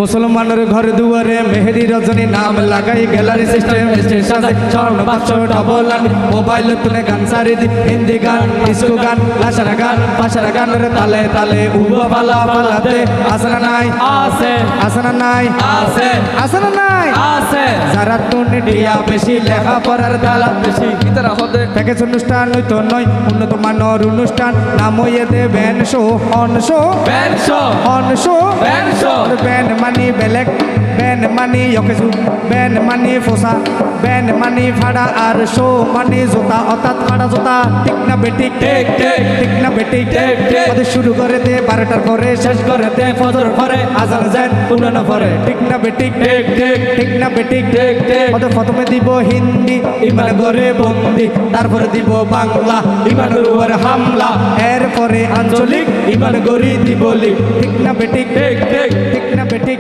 মুসলমানের ঘরে দুয়ারে মেহেদি রজনী নাম লাগাই গ্যালারি সিস্টেম স্টেজ সাজে স্বর্ণ বাক্স ডবল মোবাইল তুলে গান সারি দি হিন্দি গান ডিস্কো গান লাসারা গান পাশারা গানের তালে তালে উবা পালা পালাতে আসনা নাই আছে আসনা নাই আছে আসনা নাই আছে যারা তুনে টিয়া বেশি লেখা পড়ার দালা বেশি কিতারা হতে প্যাকেজ অনুষ্ঠান হইতো নয় উন্নত মানের অনুষ্ঠান নাম হইয়ে দেবেন শো অন শো বেনশো অন শো বেনশো ব্যান মানি বেলেগ ব্যান মানি অকেজু ব্যান মানি ফোসা ব্যান মানি ফাড়া আর শো মানি জোতা অর্থাৎ ফাড়া জোতা ঠিক না বেটিক ঠিক ঠিক ঠিক না বেটিক ঠিক, ঠিক। ওদের শুরু করে দে 12টার পরে শেষ করে দে ফজর পরে আজান যায় পুরানো পরে ঠিক না বেটিক ঠিক ঠিক ঠিক না বেটিক ঠিক ঠিক ওদের প্রথমে দিব হিন্দি ইমান ঘরে বন্দি তারপরে দিব বাংলা ইমানের উপর হামলা এরপরে আঞ্চলিক ইমান গরি দিব লিক ঠিক না বেটিক ঠিক ঠিক ঠিক না বেটিক